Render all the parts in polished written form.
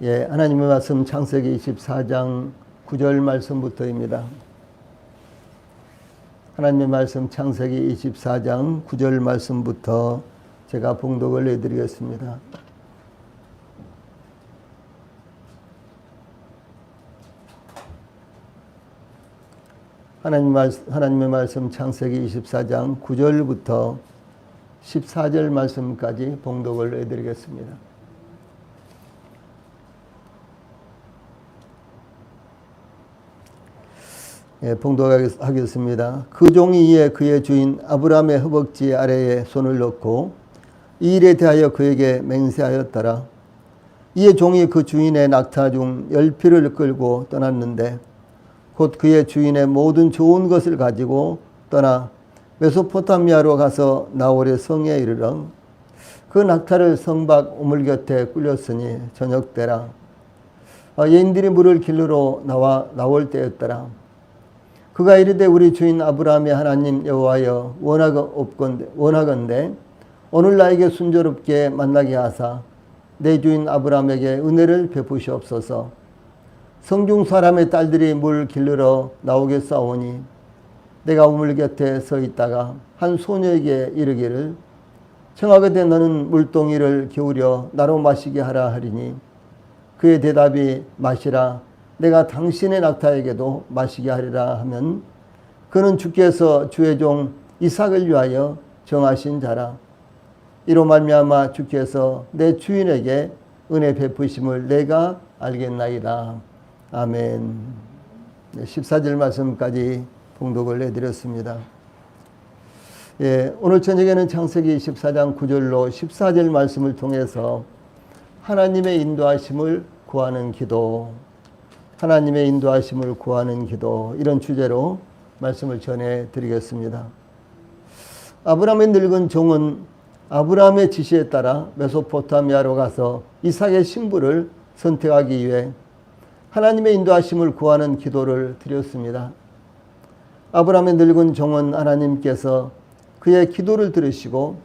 예, 하나님의 말씀 창세기 24장 9절 말씀부터입니다. 하나님의 말씀 창세기 24장 9절 말씀부터 제가 봉독을 해드리겠습니다. 하나님의 말씀 창세기 24장 9절부터 14절 말씀까지 봉독을 해드리겠습니다. 예, 봉독하겠습니다. 그 종이 이에 그의 주인 아브라함의 허벅지 아래에 손을 넣고 이 일에 대하여 그에게 맹세하였더라. 이에 종이 그 주인의 낙타 중 10匹를 끌고 떠났는데 곧 그의 주인의 모든 좋은 것을 가지고 떠나 메소포타미아로 가서 나홀의 성에 이르러 그 낙타를 성 밖 우물 곁에 꿀렸으니 저녁 때라. 여인들이 물을 길르러 나올 때였더라. 그가 이르되 우리 주인 아브라함의 하나님 여호와여 원하건대 오늘 나에게 순조롭게 만나게 하사 내 주인 아브라함에게 은혜를 베푸시옵소서. 성중 사람의 딸들이 물 길르러 나오겠사오니 내가 우물 곁에 서 있다가 한 소녀에게 이르기를 청하건대 너는 물동이를 기울여 나로 마시게 하라 하리니 그의 대답이 마시라 내가 당신의 낙타에게도 마시게 하리라 하면 그는 주께서 주의 종 이삭을 위하여 정하신 자라. 이로 말미암아 주께서 내 주인에게 은혜 베푸심을 내가 알겠나이다. 아멘. 14절 말씀까지 봉독을 해드렸습니다. 예, 오늘 저녁에는 창세기 24장 9절로 14절 말씀을 통해서 하나님의 인도하심을 구하는 기도, 하나님의 인도하심을 구하는 기도, 이런 주제로 말씀을 전해드리겠습니다. 아브라함의 늙은 종은 아브라함의 지시에 따라 메소포타미아로 가서 이삭의 신부를 선택하기 위해 하나님의 인도하심을 구하는 기도를 드렸습니다. 아브라함의 늙은 종은 하나님께서 그의 기도를 들으시고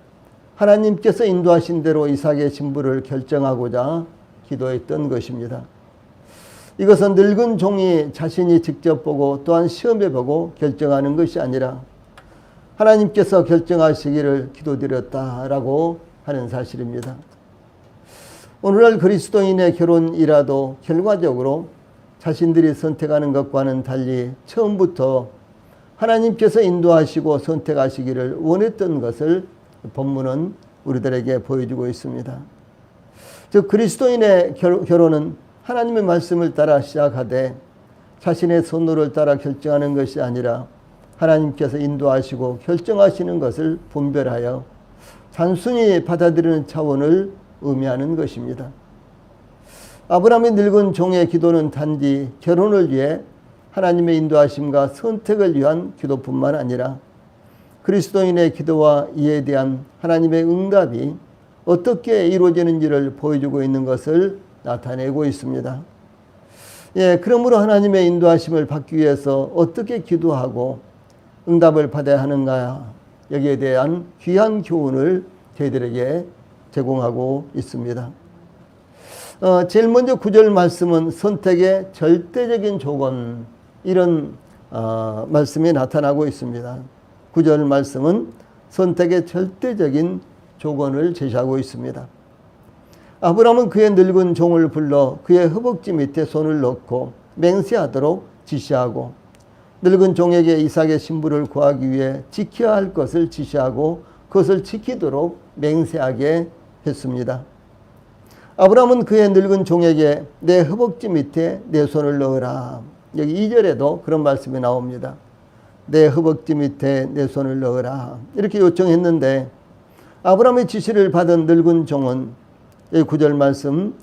하나님께서 인도하신 대로 이삭의 신부를 결정하고자 기도했던 것입니다. 이것은 늙은 종이 자신이 직접 보고 또한 시험해보고 결정하는 것이 아니라 하나님께서 결정하시기를 기도드렸다라고 하는 사실입니다. 오늘날 그리스도인의 결혼이라도 결과적으로 자신들이 선택하는 것과는 달리 처음부터 하나님께서 인도하시고 선택하시기를 원했던 것을 본문은 우리들에게 보여주고 있습니다. 즉 그리스도인의 결혼은 하나님의 말씀을 따라 시작하되 자신의 선호를 따라 결정하는 것이 아니라 하나님께서 인도하시고 결정하시는 것을 분별하여 단순히 받아들이는 차원을 의미하는 것입니다. 아브라함의 늙은 종의 기도는 단지 결혼을 위해 하나님의 인도하심과 선택을 위한 기도뿐만 아니라 그리스도인의 기도와 이에 대한 하나님의 응답이 어떻게 이루어지는지를 보여주고 있는 것을 나타내고 있습니다. 예, 그러므로 하나님의 인도하심을 받기 위해서 어떻게 기도하고 응답을 받아야 하는가, 여기에 대한 귀한 교훈을 저희들에게 제공하고 있습니다. 제일 먼저 9절 말씀은 선택의 절대적인 조건, 이런 말씀이 나타나고 있습니다. 9절 말씀은 선택의 절대적인 조건을 제시하고 있습니다. 아브라함은 그의 늙은 종을 불러 그의 허벅지 밑에 손을 넣고 맹세하도록 지시하고 늙은 종에게 이삭의 신부를 구하기 위해 지켜야 할 것을 지시하고 그것을 지키도록 맹세하게 했습니다. 아브라함은 그의 늙은 종에게 내 허벅지 밑에 내 손을 넣으라. 여기 2절에도 그런 말씀이 나옵니다. 내 허벅지 밑에 내 손을 넣으라. 이렇게 요청했는데 아브라함의 지시를 받은 늙은 종은 9절 말씀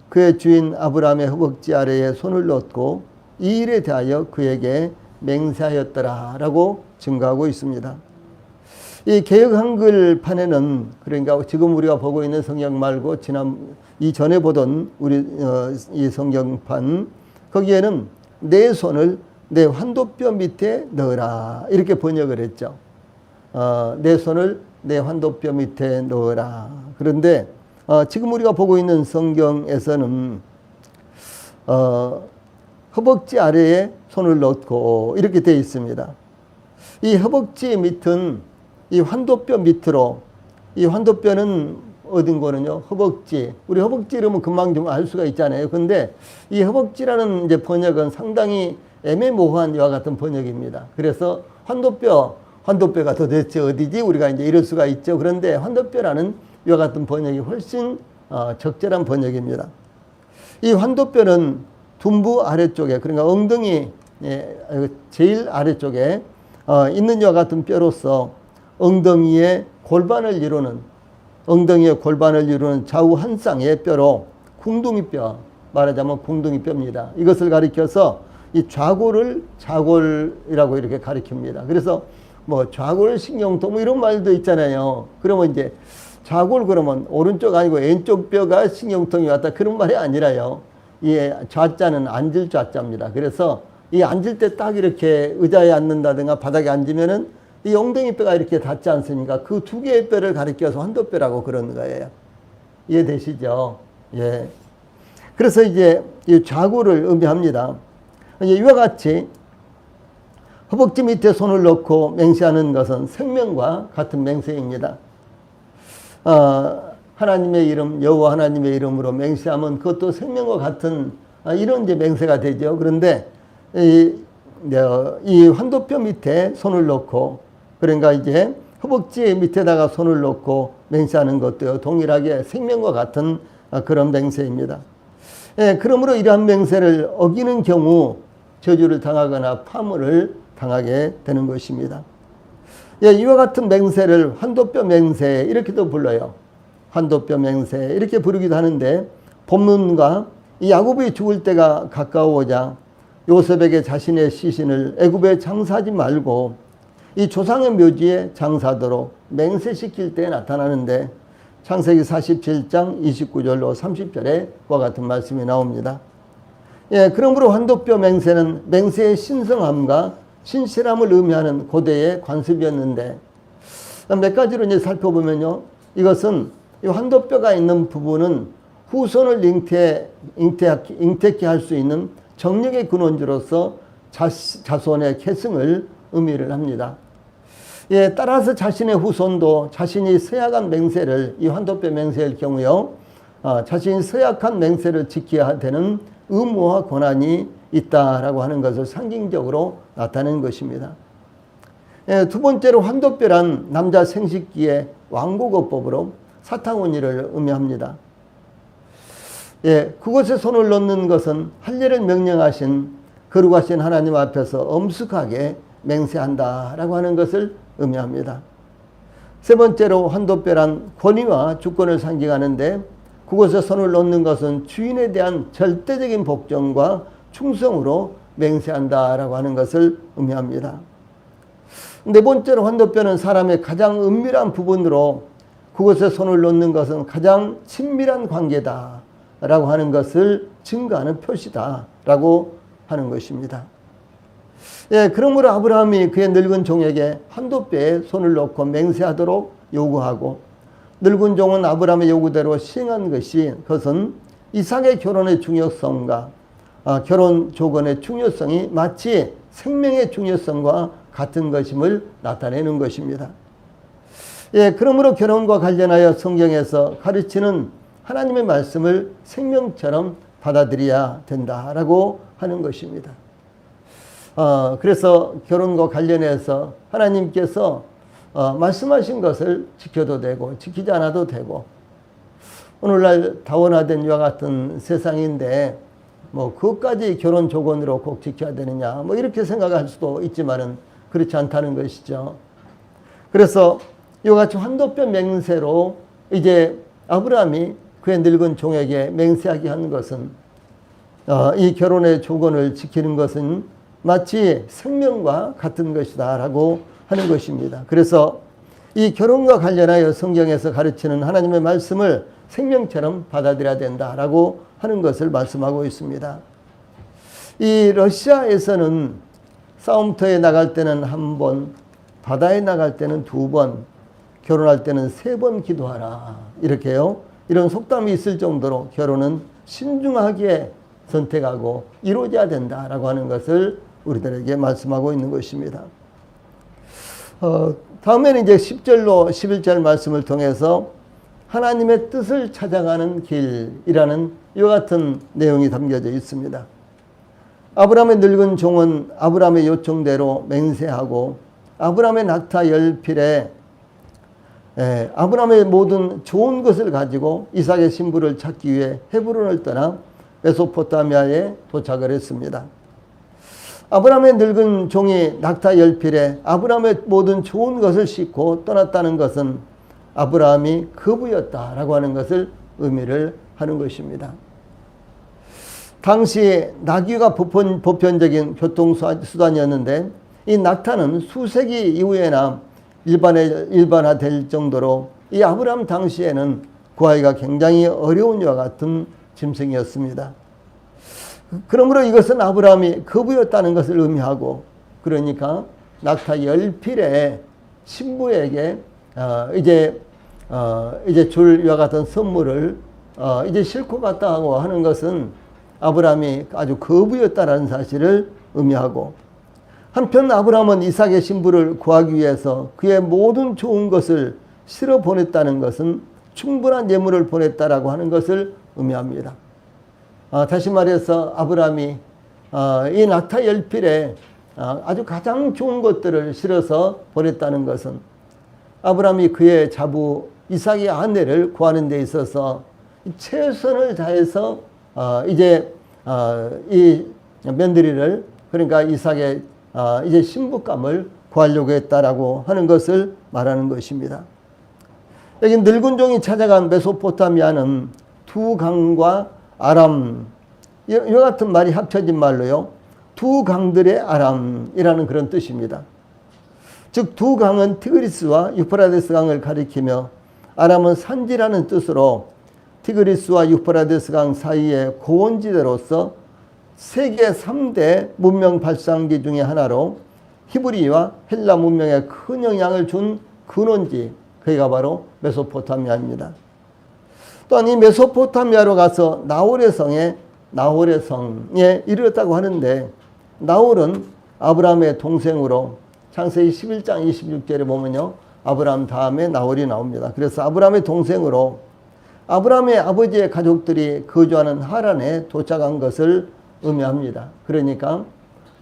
그의 주인 아브라함의 허벅지 아래에 손을 넣고 이 일에 대하여 그에게 맹세하였더라 라고 증거하고 있습니다. 이 개역 한글판에는, 그러니까 지금 우리가 보고 있는 성경 말고 이전에 보던 이 성경판, 거기에는 내 손을 내 환도뼈 밑에 넣으라 이렇게 번역을 했죠. 내 손을 내 환도뼈 밑에 넣으라. 그런데 지금 우리가 보고 있는 성경에서는 허벅지 아래에 손을 넣고 이렇게 되어 있습니다. 이 허벅지 밑은 이 환도뼈 밑으로, 이 환도뼈는 어딘 거는요, 허벅지. 우리 허벅지 이러면 금방 좀 알 수가 있잖아요. 근데 이 허벅지라는 이제 번역은 상당히 애매모호한 이와 같은 번역입니다. 그래서 환도뼈가 도대체 어디지? 우리가 이제 이럴 수가 있죠. 그런데 환도뼈라는 이와 같은 번역이 훨씬 적절한 번역입니다. 이 환도뼈는 둔부 아래쪽에, 그러니까 엉덩이 제일 아래쪽에 있는 이와 같은 뼈로서 엉덩이의 골반을 이루는 좌우 한 쌍의 뼈로 궁둥이뼈, 말하자면 궁둥이뼈입니다. 이것을 가리켜서 이 좌골이라고 이렇게 가리킵니다. 그래서 뭐 좌골신경통 뭐 이런 말도 있잖아요. 그러면 이제 좌골 그러면 오른쪽 아니고 왼쪽 뼈가 신경통이 왔다 그런 말이 아니라요. 이 좌자는 앉을 좌자입니다. 그래서 이 앉을 때 딱 이렇게 의자에 앉는다든가 바닥에 앉으면은 이 엉덩이뼈가 이렇게 닿지 않습니까? 그 두 개의 뼈를 가리켜서 환도뼈라고 그러는 거예요. 이해되시죠? 예. 그래서 이제 이 좌골을 의미합니다. 이와 같이 허벅지 밑에 손을 넣고 맹세하는 것은 생명과 같은 맹세입니다. 하나님의 이름, 여호와 하나님의 이름으로 맹세하면 그것도 생명과 같은 이런 이제 맹세가 되죠. 그런데 이 환도뼈 밑에 손을 넣고, 그러니까 이제 허벅지 밑에다가 손을 넣고 맹세하는 것도 동일하게 생명과 같은 그런 맹세입니다. 예, 그러므로 이러한 맹세를 어기는 경우 저주를 당하거나 파문을 당하게 되는 것입니다. 예, 이와 같은 맹세를 환도뼈 맹세 이렇게도 불러요. 환도뼈 맹세 이렇게 부르기도 하는데, 본문과 이 야곱이 죽을 때가 가까워오자 요셉에게 자신의 시신을 애굽에 장사하지 말고 이 조상의 묘지에 장사하도록 맹세시킬 때 나타나는데, 창세기 47장 29절로 30절에 와 같은 말씀이 나옵니다. 예, 그러므로 환도뼈 맹세는 맹세의 신성함과 신실함을 의미하는 고대의 관습이었는데, 몇 가지로 이제 살펴보면요, 이것은 이 환도뼈가 있는 부분은 후손을 잉태케 할 수 있는 정력의 근원지로서 자손의 계승을 의미를 합니다. 예, 따라서 자신의 후손도 자신이 서약한 맹세를, 이 환도뼈 맹세일 경우요, 자신이 서약한 맹세를 지켜야 되는 의무와 권한이 있다라고 하는 것을 상징적으로 나타내는 것입니다. 예, 두 번째로 환도뼈란 남자 생식기의 왕고거법으로 사타구니를 의미합니다. 예, 그곳에 손을 넣는 것은 할례를 명령하신 거룩하신 하나님 앞에서 엄숙하게 맹세한다라고 하는 것을 의미합니다. 세 번째로 환도뼈란 권위와 주권을 상징하는데, 그곳에 손을 넣는 것은 주인에 대한 절대적인 복종과 충성으로 맹세한다라고 하는 것을 의미합니다. 네 번째로 환도뼈는 사람의 가장 은밀한 부분으로 그곳에 손을 넣는 것은 가장 친밀한 관계다라고 하는 것을 증거하는 표시다라고 하는 것입니다. 예, 그러므로 아브라함이 그의 늙은 종에게 환도뼈에 손을 넣고 맹세하도록 요구하고, 늙은 종은 아브라함의 요구대로 시행한 그것은 이삭의 결혼의 중요성과 결혼 조건의 중요성이 마치 생명의 중요성과 같은 것임을 나타내는 것입니다. 예, 그러므로 결혼과 관련하여 성경에서 가르치는 하나님의 말씀을 생명처럼 받아들여야 된다라고 하는 것입니다. 그래서 결혼과 관련해서 하나님께서 말씀하신 것을 지켜도 되고 지키지 않아도 되고, 오늘날 다원화된 이와 같은 세상인데 뭐 그것까지 결혼 조건으로 꼭 지켜야 되느냐 뭐 이렇게 생각할 수도 있지만은 그렇지 않다는 것이죠. 그래서 이와 같이 환도뼈 맹세로 이제 아브라함이 그의 늙은 종에게 맹세하게 한 것은 이 결혼의 조건을 지키는 것은 마치 생명과 같은 것이다 라고 하는 것입니다. 그래서 이 결혼과 관련하여 성경에서 가르치는 하나님의 말씀을 생명처럼 받아들여야 된다라고 하는 것을 말씀하고 있습니다. 이 러시아에서는 싸움터에 나갈 때는 1번, 바다에 나갈 때는 2번, 결혼할 때는 3번 기도하라 이렇게요. 이런 속담이 있을 정도로 결혼은 신중하게 선택하고 이루어져야 된다라고 하는 것을 우리들에게 말씀하고 있는 것입니다. 다음에는 이제 10절로 11절 말씀을 통해서 하나님의 뜻을 찾아가는 길이라는 이와 같은 내용이 담겨져 있습니다. 아브라함의 늙은 종은 아브라함의 요청대로 맹세하고 아브라함의 낙타 10필에 아브라함의 모든 좋은 것을 가지고 이삭의 신부를 찾기 위해 헤브론을 떠나 메소포타미아에 도착을 했습니다. 아브라함의 늙은 종이 낙타 10필에 아브라함의 모든 좋은 것을 싣고 떠났다는 것은 아브라함이 거부였다라고 하는 것을 의미를 하는 것입니다. 당시 나귀가 보편적인 교통수단이었는데 이 낙타는 수세기 이후에나 일반화될 정도로 이 아브라함 당시에는 구하기가 굉장히 어려운 이와 같은 짐승이었습니다. 그러므로 이것은 아브라함이 거부였다는 것을 의미하고, 그러니까 낙타 10필에 신부에게 이제 줄 이와 같은 선물을 이제 싣고 갔다 하고 하는 것은 아브라함이 아주 거부였다는 사실을 의미하고, 한편 아브라함은 이삭의 신부를 구하기 위해서 그의 모든 좋은 것을 실어 보냈다는 것은 충분한 예물을 보냈다라고 하는 것을 의미합니다. 다시 말해서 아브라함이 이 낙타 10필에 아주 가장 좋은 것들을 실어서 보냈다는 것은 아브라함이 그의 자부 이삭의 아내를 구하는 데 있어서 최선을 다해서 이 며느리를, 그러니까 이삭의 이제 신부감을 구하려고 했다라고 하는 것을 말하는 것입니다. 여기 늙은 종이 찾아간 메소포타미아는 두 강과 아람, 이와 같은 말이 합쳐진 말로요, 두 강들의 아람이라는 그런 뜻입니다. 즉 두 강은 티그리스와 유프라데스 강을 가리키며 아람은 산지라는 뜻으로 티그리스와 유프라데스 강 사이의 고원지대로서 세계 3대 문명 발상지 중의 하나로 히브리와 헬라 문명에 큰 영향을 준 근원지, 그가 바로 메소포타미아입니다. 또한 이 메소포타미아로 가서 나홀의 성에 이르렀다고 하는데, 나홀은 아브라함의 동생으로 창세기 11장 26절에 보면요, 아브라함 다음에 나홀이 나옵니다. 그래서 아브라함의 동생으로 아브라함의 아버지의 가족들이 거주하는 하란에 도착한 것을 의미합니다. 그러니까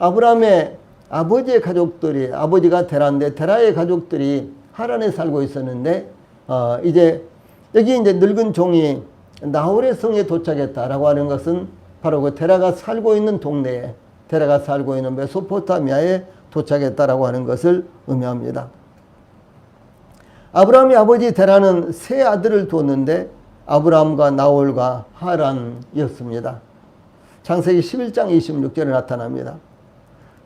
아브라함의 아버지의 가족들이, 아버지가 데라인데 데라의 가족들이 하란에 살고 있었는데 여기 이제 늙은 종이 나홀의 성에 도착했다라고 하는 것은 바로 그 데라가 살고 있는 동네에, 데라가 살고 있는 메소포타미아에 도착했다라고 하는 것을 의미합니다. 아브라함의 아버지 데라는 세 아들을 두었는데 아브라함과 나홀과 하란이었습니다. 창세기 11장 26절에 나타납니다.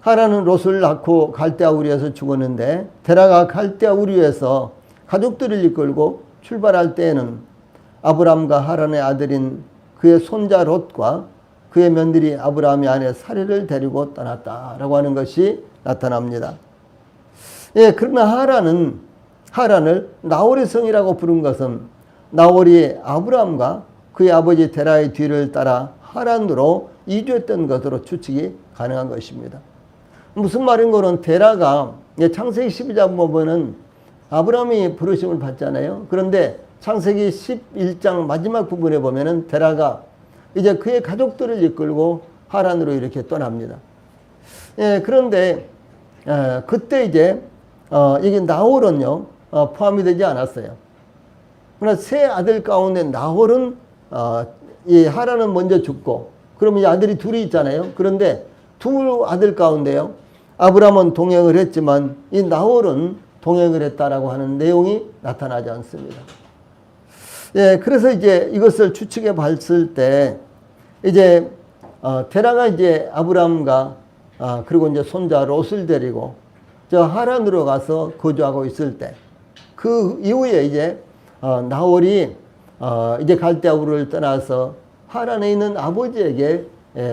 하란은 롯을 낳고 갈대아 우리에서 죽었는데 데라가 갈대아 우리에서 가족들을 이끌고 출발할 때에는 아브라함과 하란의 아들인 그의 손자 롯과 그의 며느리 아브라함의 아내 사례를 데리고 떠났다라고 하는 것이 나타납니다. 그러나 하란을 나홀의 성이라고 부른 것은 나홀이 아브라함과 그의 아버지 데라의 뒤를 따라 하란으로 이주했던 것으로 추측이 가능한 것입니다. 무슨 말인고는 데라가 창세기 12장 보면은 아브라함이 부르심을 받잖아요. 그런데 창세기 11장 마지막 부분에 보면은 데라가 이제 그의 가족들을 이끌고 하란으로 이렇게 떠납니다. 그런데 그때 이제 이게 나홀은요 포함이 되지 않았어요. 그러나 세 아들 가운데 나홀은 이 하란은 먼저 죽고, 그러면 이 아들이 둘이 있잖아요. 그런데 두 아들 가운데요 아브라함은 동행을 했지만 이 나홀은 동행을 했다라고 하는 내용이 나타나지 않습니다. 그래서 이제 이것을 추측해 봤을 때 이제 데라가 이제 아브라함과 그리고 이제 손자 롯을 데리고 저 하란으로 가서 거주하고 있을 때, 그 이후에 이제 나홀이 이제 갈대아 우르를 떠나서 하란에 있는 아버지에게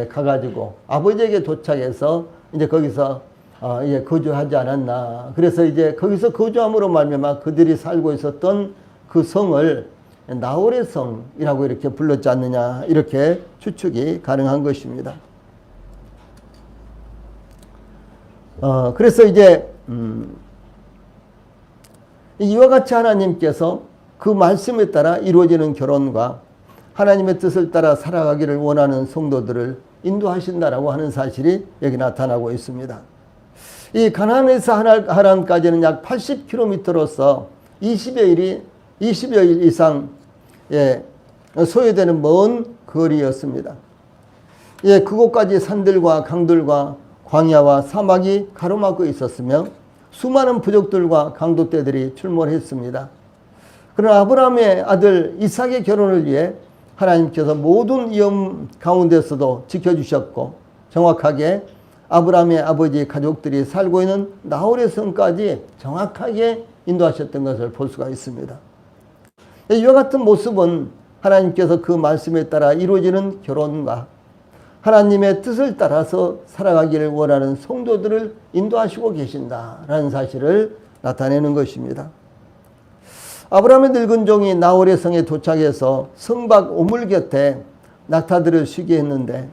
가가지고 아버지에게 도착해서 이제 거기서 이제 거주하지 않았나. 그래서 이제 거기서 거주함으로 말미암아 그들이 살고 있었던 그 성을 나홀의 성이라고 이렇게 불렀지 않느냐 이렇게 추측이 가능한 것입니다. 그래서 이제 이와 같이 하나님께서 그 말씀에 따라 이루어지는 결혼과 하나님의 뜻을 따라 살아가기를 원하는 성도들을 인도하신다라고 하는 사실이 여기 나타나고 있습니다. 이 가나안에서 하란까지는 약 80km로서 20여 일 이상 소요되는 먼 거리였습니다. 그곳까지 산들과 강들과 광야와 사막이 가로막고 있었으며 수많은 부족들과 강도떼들이 출몰했습니다. 그러나 아브라함의 아들 이삭의 결혼을 위해 하나님께서 모든 위험 가운데서도 지켜주셨고 정확하게 아브라함의 아버지 가족들이 살고 있는 나홀의 성까지 정확하게 인도하셨던 것을 볼 수가 있습니다. 이와 같은 모습은 하나님께서 그 말씀에 따라 이루어지는 결혼과 하나님의 뜻을 따라서 살아가기를 원하는 성도들을 인도하시고 계신다라는 사실을 나타내는 것입니다. 아브라함의 늙은 종이 나홀의 성에 도착해서 성박 우물 곁에 낙타들을 쉬게 했는데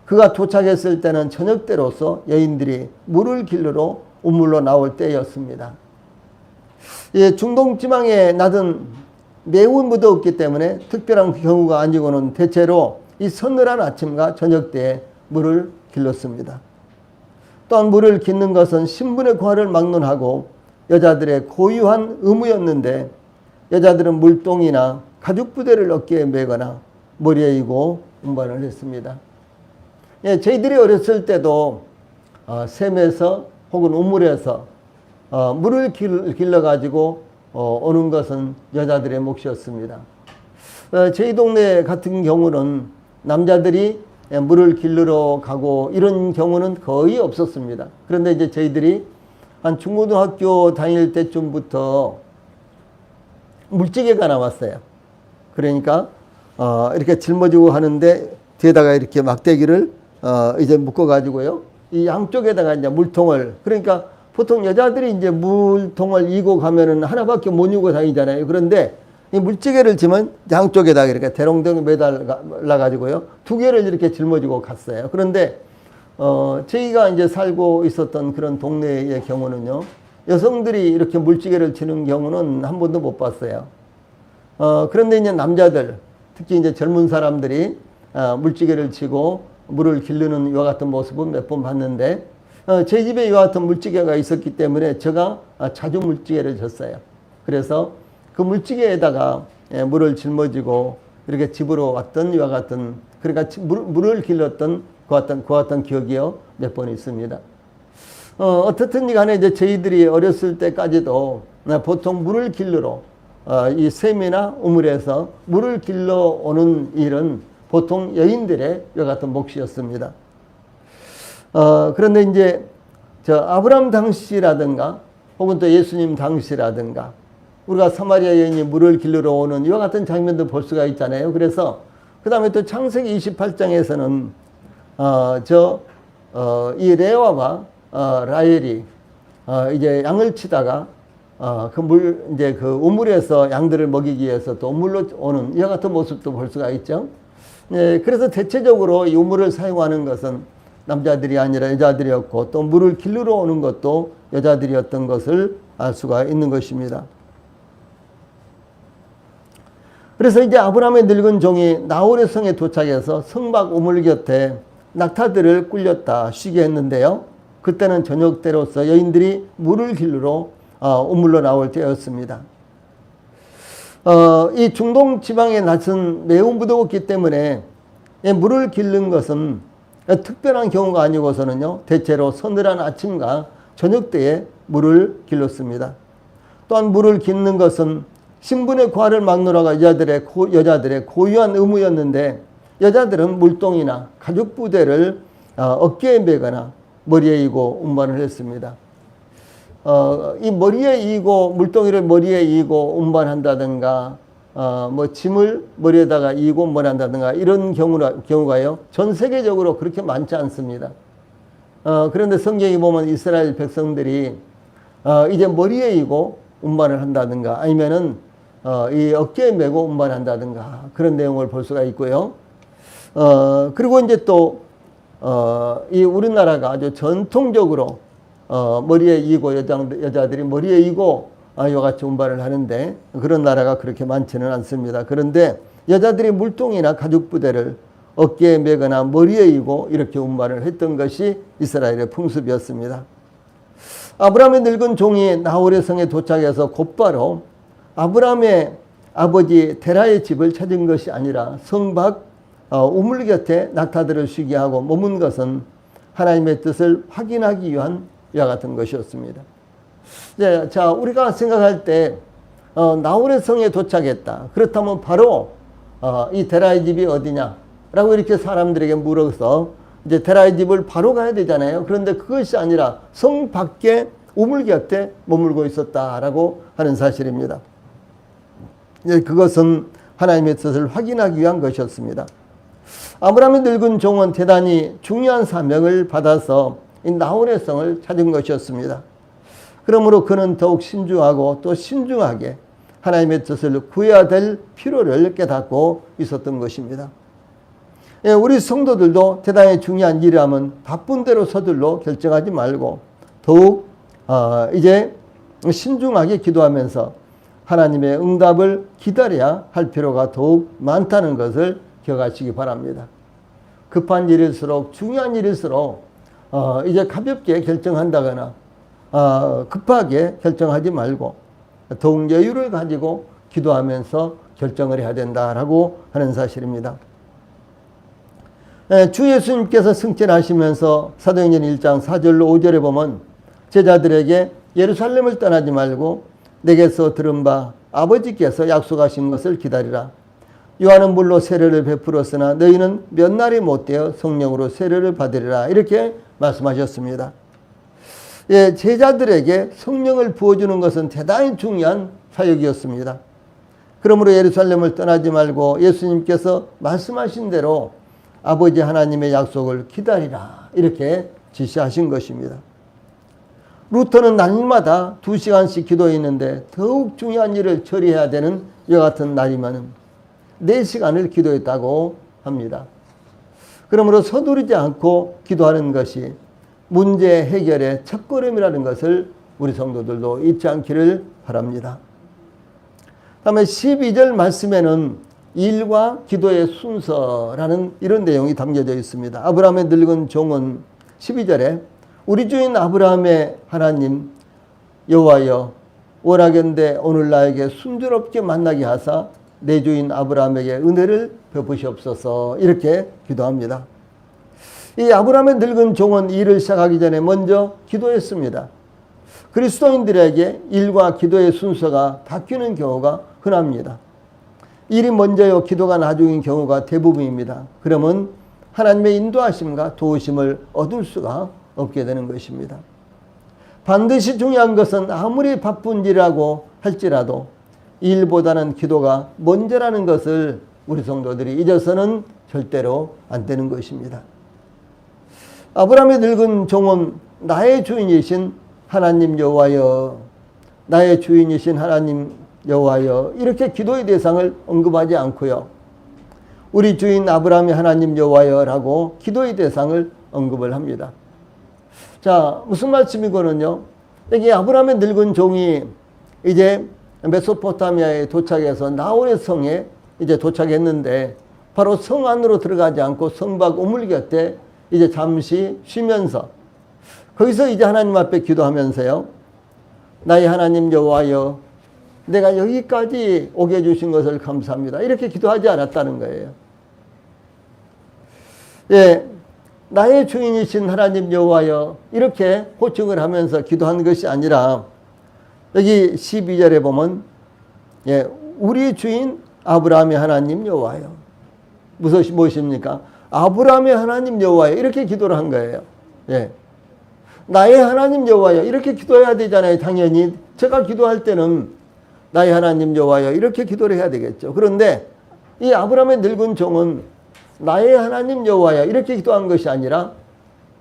그가 도착했을 때는 저녁 때로서 여인들이 물을 길르러 우물로 나올 때였습니다. 중동 지방의 낮은 매우 무더웠기 때문에 특별한 경우가 아니고는 대체로 이 서늘한 아침과 저녁 때에 물을 길렀습니다. 또한 물을 깃는 것은 신분의 과를 막론하고 여자들의 고유한 의무였는데 여자들은 물동이나 가죽부대를 어깨에 메거나 머리에 이고 운반을 했습니다. 저희들이 어렸을 때도 샘에서 혹은 우물에서 물을 길러가지고 오는 것은 여자들의 몫이었습니다. 저희 동네 같은 경우는 남자들이 물을 길르러 가고 이런 경우는 거의 없었습니다. 그런데 이제 저희들이 한 중고등학교 다닐 때쯤부터 물찌개가 나왔어요. 그러니까 이렇게 짊어지고 하는데 뒤에다가 이렇게 막대기를 이제 묶어가지고요. 이 양쪽에다가 이제 물통을, 그러니까 보통 여자들이 이제 물통을 이고 가면은 하나밖에 못 이고 다니잖아요. 그런데 이 물찌개를 지면 양쪽에다가 이렇게 대롱대롱 매달라가지고요. 두 개를 이렇게 짊어지고 갔어요. 그런데, 저희가 이제 살고 있었던 그런 동네의 경우는요. 여성들이 이렇게 물찌개를 치는 경우는 한 번도 못 봤어요. 그런데 이제 남자들, 특히 이제 젊은 사람들이 물찌개를 치고 물을 길르는 이와 같은 모습은 몇 번 봤는데, 제 집에 이와 같은 물찌개가 있었기 때문에 제가 자주 물찌개를 졌어요. 그래서 그 물찌개에다가 물을 짊어지고 이렇게 집으로 왔던 이와 같은, 그러니까 물을 길렀던 그 같은 기억이요 몇 번 있습니다. 어떻든 간에 이제 저희들이 어렸을 때까지도 보통 물을 길르러 이 샘이나 우물에서 물을 길러 오는 일은 보통 여인들의 이와 같은 몫이었습니다. 그런데 이제 아브라함 당시라든가 혹은 또 예수님 당시라든가 우리가 사마리아 여인이 물을 길르러 오는 이와 같은 장면도 볼 수가 있잖아요. 그래서 그 다음에 또 창세기 28장에서는 이 레아와 라헬이 이제 양을 치다가 이제 그 우물에서 양들을 먹이기 위해서 또 우물로 오는 이와 같은 모습도 볼 수가 있죠. 네, 그래서 대체적으로 이 우물을 사용하는 것은 남자들이 아니라 여자들이었고 또 물을 길르러 오는 것도 여자들이었던 것을 알 수가 있는 것입니다. 그래서 이제 아브라함의 늙은 종이 나홀의 성에 도착해서 성막 우물 곁에 낙타들을 꿀렸다 쉬게 했는데요. 그때는 저녁 때로서 여인들이 물을 길르러 우물로 나올 때였습니다. 이 중동 지방의 낮은 매우 무더웠기 때문에 물을 길른 것은 특별한 경우가 아니고서는요, 대체로 서늘한 아침과 저녁 때에 물을 길렀습니다. 또한 물을 깃는 것은 신분의 과를 막노라가 여자들의 고유한 의무였는데 여자들은 물동이나 가죽 부대를 어깨에 메거나 머리에 이고 운반을 했습니다. 이 머리에 이고 물동이를 머리에 이고 운반한다든가 뭐 짐을 머리에다가 이고 운반한다든가 이런 경우가요 전 세계적으로 그렇게 많지 않습니다. 그런데 성경에 보면 이스라엘 백성들이 이제 머리에 이고 운반을 한다든가 아니면은 이 어깨에 메고 운반한다든가 그런 내용을 볼 수가 있고요. 그리고 이제 또 이 우리나라가 아주 전통적으로 머리에 이고 여자들이 머리에 이고 이와 같이 운반을 하는데 그런 나라가 그렇게 많지는 않습니다. 그런데 여자들이 물동이나 가죽부대를 어깨에 메거나 머리에 이고 이렇게 운반을 했던 것이 이스라엘의 풍습이었습니다. 아브라함의 늙은 종이 나홀의 성에 도착해서 곧바로 아브라함의 아버지 테라의 집을 찾은 것이 아니라 성 밖 우물 곁에 낙타들을 쉬게 하고 머문 것은 하나님의 뜻을 확인하기 위한 이와 같은 것이었습니다. 네, 자, 우리가 생각할 때 나홀의 성에 도착했다. 그렇다면 바로 이 테라의 집이 어디냐? 라고 이렇게 사람들에게 물어서 이제 테라의 집을 바로 가야 되잖아요. 그런데 그것이 아니라 성 밖에 우물 곁에 머물고 있었다라고 하는 사실입니다. 그것은 하나님의 뜻을 확인하기 위한 것이었습니다. 아브라함의 늙은 종은 대단히 중요한 사명을 받아서 이 나홀의 성을 찾은 것이었습니다. 그러므로 그는 더욱 신중하고 또 신중하게 하나님의 뜻을 구해야 될 필요를 깨닫고 있었던 것입니다. 우리 성도들도 대단히 중요한 일이라면 바쁜 대로 서둘러 결정하지 말고 더욱 이제 신중하게 기도하면서 하나님의 응답을 기다려야 할 필요가 더욱 많다는 것을 기억하시기 바랍니다. 급한 일일수록 중요한 일일수록 이제 가볍게 결정한다거나 급하게 결정하지 말고 더욱 여유를 가지고 기도하면서 결정을 해야 된다라고 하는 사실입니다. 주 예수님께서 승천하시면서 사도행전 1장 4절로 5절에 보면 제자들에게 예루살렘을 떠나지 말고 내게서 들은 바 아버지께서 약속하신 것을 기다리라. 요한은 물로 세례를 베풀었으나 너희는 몇 날이 못되어 성령으로 세례를 받으리라. 이렇게 말씀하셨습니다. 제자들에게 성령을 부어주는 것은 대단히 중요한 사역이었습니다. 그러므로 예루살렘을 떠나지 말고 예수님께서 말씀하신 대로 아버지 하나님의 약속을 기다리라. 이렇게 지시하신 것입니다. 루터는 날마다 2시간씩 기도했는데 더욱 중요한 일을 처리해야 되는 이와 같은 날이면 4시간을 기도했다고 합니다. 그러므로 서두르지 않고 기도하는 것이 문제 해결의 첫걸음이라는 것을 우리 성도들도 잊지 않기를 바랍니다. 다음에 12절 말씀에는 일과 기도의 순서라는 이런 내용이 담겨져 있습니다. 아브라함의 늙은 종은 12절에 우리 주인 아브라함의 하나님 여호와여 원하건대 오늘 나에게 순조롭게 만나게 하사 내 주인 아브라함에게 은혜를 베푸시옵소서 이렇게 기도합니다. 이 아브라함의 늙은 종은 일을 시작하기 전에 먼저 기도했습니다. 그리스도인들에게 일과 기도의 순서가 바뀌는 경우가 흔합니다. 일이 먼저요 기도가 나중인 경우가 대부분입니다. 그러면 하나님의 인도하심과 도우심을 얻을 수가 없게 되는 것입니다. 반드시 중요한 것은 아무리 바쁜 일이라고 할지라도 일보다는 기도가 먼저라는 것을 우리 성도들이 잊어서는 절대로 안 되는 것입니다. 아브라함의 늙은 종은 나의 주인이신 하나님 여호와여, 나의 주인이신 하나님 여호와여 이렇게 기도의 대상을 언급하지 않고요. 우리 주인 아브라함의 하나님 여호와여라고 기도의 대상을 언급을 합니다. 자, 무슨 말씀이거든요? 여기 아브라함의 늙은 종이 이제 메소포타미아에 도착해서 나홀의 성에 이제 도착했는데 바로 성 안으로 들어가지 않고 성 밖 우물 곁에 이제 잠시 쉬면서 거기서 이제 하나님 앞에 기도하면서요. 나의 하나님 여호와여 내가 여기까지 오게 해주신 것을 감사합니다. 이렇게 기도하지 않았다는 거예요. 예, 나의 주인이신 하나님 여호와여 이렇게 호칭을 하면서 기도한 것이 아니라 여기 12절에 보면 예, 우리 주인 아브라함의 하나님 여호와여 무엇입니까? 아브라함의 하나님 여호와여 이렇게 기도를 한 거예요. 예. 나의 하나님 여호와여 이렇게 기도해야 되잖아요. 당연히 제가 기도할 때는 나의 하나님 여호와여 이렇게 기도를 해야 되겠죠. 그런데 이 아브라함의 늙은 종은 나의 하나님 여호와여 이렇게 기도한 것이 아니라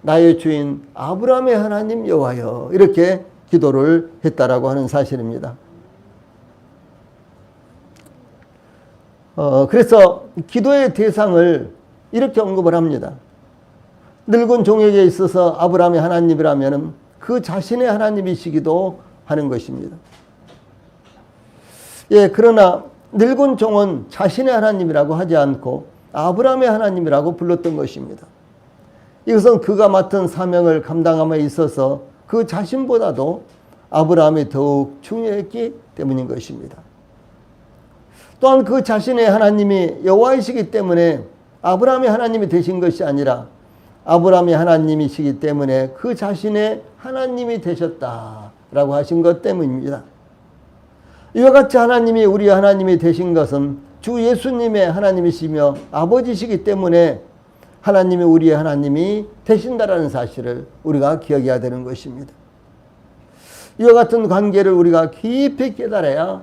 나의 주인 아브라함의 하나님 여호와여 이렇게 기도를 했다라고 하는 사실입니다. 그래서 기도의 대상을 이렇게 언급을 합니다. 늙은 종에게 있어서 아브라함이 하나님이라면 그 자신의 하나님이시기도 하는 것입니다. 예, 그러나 늙은 종은 자신의 하나님이라고 하지 않고 아브라함의 하나님이라고 불렀던 것입니다. 이것은 그가 맡은 사명을 감당함에 있어서 그 자신보다도 아브라함이 더욱 중요했기 때문인 것입니다. 또한 그 자신의 하나님이 여호와이시기 때문에 아브라함이 하나님이 되신 것이 아니라 아브라함이 하나님이시기 때문에 그 자신의 하나님이 되셨다라고 하신 것 때문입니다. 이와 같이 하나님이 우리 하나님이 되신 것은 주 예수님의 하나님이시며 아버지시기 때문에 하나님이 우리의 하나님이 되신다라는 사실을 우리가 기억해야 되는 것입니다. 이와 같은 관계를 우리가 깊이 깨달아야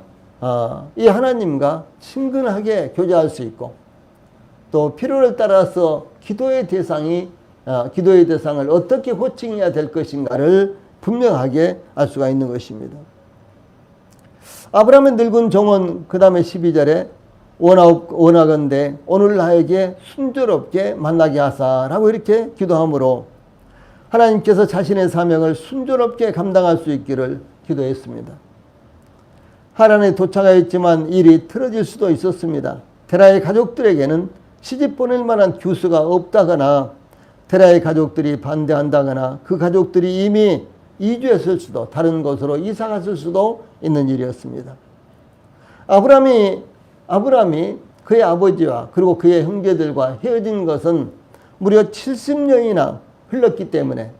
이 하나님과 친근하게 교제할 수 있고 또 필요를 따라서 기도의 대상을 어떻게 호칭해야 될 것인가를 분명하게 알 수가 있는 것입니다. 아브라함의 늙은 종은 그 다음에 12절에 원하건대 오늘 나에게 순조롭게 만나게 하사라고 이렇게 기도하므로 하나님께서 자신의 사명을 순조롭게 감당할 수 있기를 기도했습니다. 하란에 도착하였지만 일이 틀어질 수도 있었습니다. 테라의 가족들에게는 시집 보낼 만한 규수가 없다거나 테라의 가족들이 반대한다거나 그 가족들이 이미 이주했을 수도 다른 곳으로 이사 갔을 수도 있는 일이었습니다. 아브라함이 그의 아버지와 그리고 그의 형제들과 헤어진 것은 무려 70년이나 흘렀기 때문에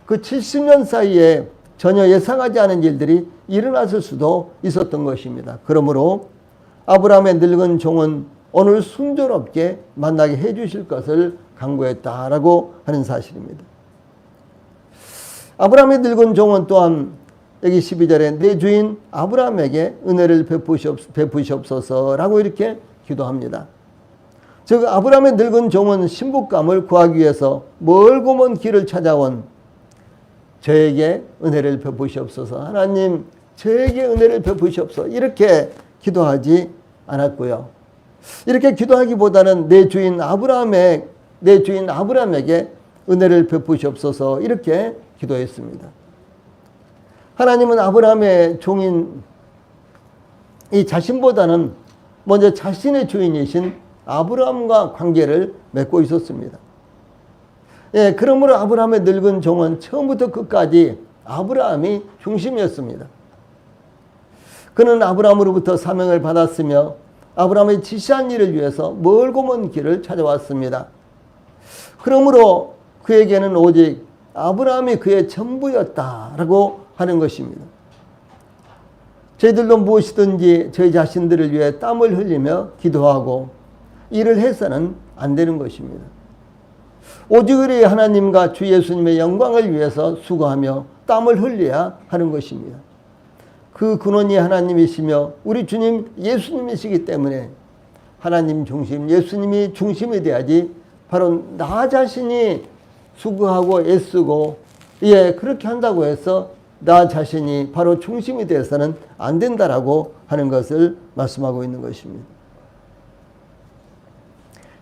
그 70년 사이에 전혀 예상하지 않은 일들이 일어났을 수도 있었던 것입니다. 그러므로 아브라함의 늙은 종은 오늘 순조롭게 만나게 해주실 것을 간구했다라고 하는 사실입니다. 아브라함의 늙은 종은 또한 여기 12절에 내 주인 아브라함에게 은혜를 베푸시옵소서라고 이렇게 기도합니다. 즉 아브라함의 늙은 종은 신부감을 구하기 위해서 멀고 먼 길을 찾아온 저에게 은혜를 베푸시옵소서, 하나님 저에게 은혜를 베푸시옵소서 이렇게 기도하지 않았고요. 이렇게 기도하기보다는 내 주인 아브라함에게 은혜를 베푸시옵소서 이렇게 기도했습니다. 하나님은 아브라함의 종인 이 자신보다는 먼저 자신의 주인이신 아브라함과 관계를 맺고 있었습니다. 예, 그러므로 아브라함의 늙은 종은 처음부터 끝까지 아브라함이 중심이었습니다. 그는 아브라함으로부터 사명을 받았으며 아브라함의 지시한 일을 위해서 멀고 먼 길을 찾아왔습니다. 그러므로 그에게는 오직 아브라함이 그의 전부였다라고 하는 것입니다. 저희들도 무엇이든지 저희 자신들을 위해 땀을 흘리며 기도하고 일을 해서는 안 되는 것입니다. 오직 우리 하나님과 주 예수님의 영광을 위해서 수고하며 땀을 흘려야 하는 것입니다. 그 근원이 하나님이시며 우리 주님 예수님이시기 때문에 하나님 중심, 예수님이 중심이 돼야지 바로 나 자신이 수고하고 애쓰고 그렇게 한다고 해서 나 자신이 바로 중심이 돼서는 안 된다라고 하는 것을 말씀하고 있는 것입니다.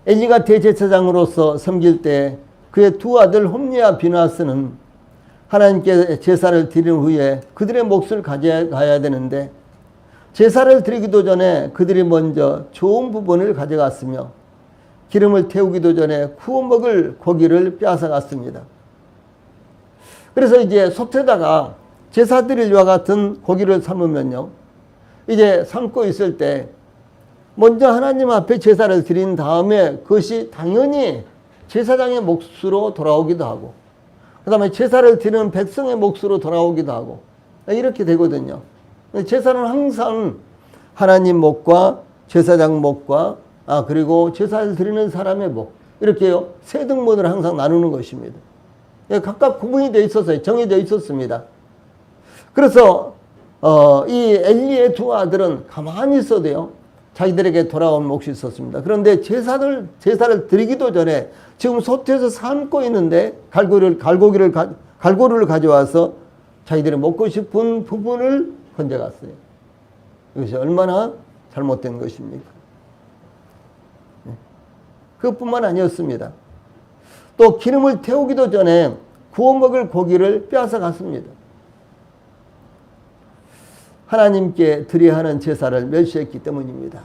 엘리가 대제사장으로서 섬길 때 그의 두 아들 홈리와 비나스는 하나님께 제사를 드린 후에 그들의 몫을 가져가야 되는데 제사를 드리기도 전에 그들이 먼저 좋은 부분을 가져갔으며 기름을 태우기도 전에 구워 먹을 고기를 빼앗아갔습니다. 그래서 이제 솥에다가 제사 드릴과 같은 고기를 삶으면요, 이제 삶고 있을 때 먼저 하나님 앞에 제사를 드린 다음에 그것이 당연히 제사장의 몫으로 돌아오기도 하고 그 다음에 제사를 드리는 백성의 몫으로 돌아오기도 하고 이렇게 되거든요. 제사는 항상 하나님 몫과 제사장 몫과 그리고 제사를 드리는 사람의 몫 이렇게요 세 등분을 항상 나누는 것입니다. 각각 구분이 되어 있었어요. 정해져 있었습니다. 그래서 이 엘리의 두 아들은 가만히 있어도요 자기들에게 돌아온 몫이 있었습니다. 그런데 제사를 드리기도 전에 지금 솥에서 삶고 있는데 갈고리를 가져와서 자기들이 먹고 싶은 부분을 건져갔어요. 이것이 얼마나 잘못된 것입니까? 그것뿐만 아니었습니다. 또 기름을 태우기도 전에 구워 먹을 고기를 빼앗아 갔습니다. 하나님께 드려야 하는 제사를 멸시했기 때문입니다.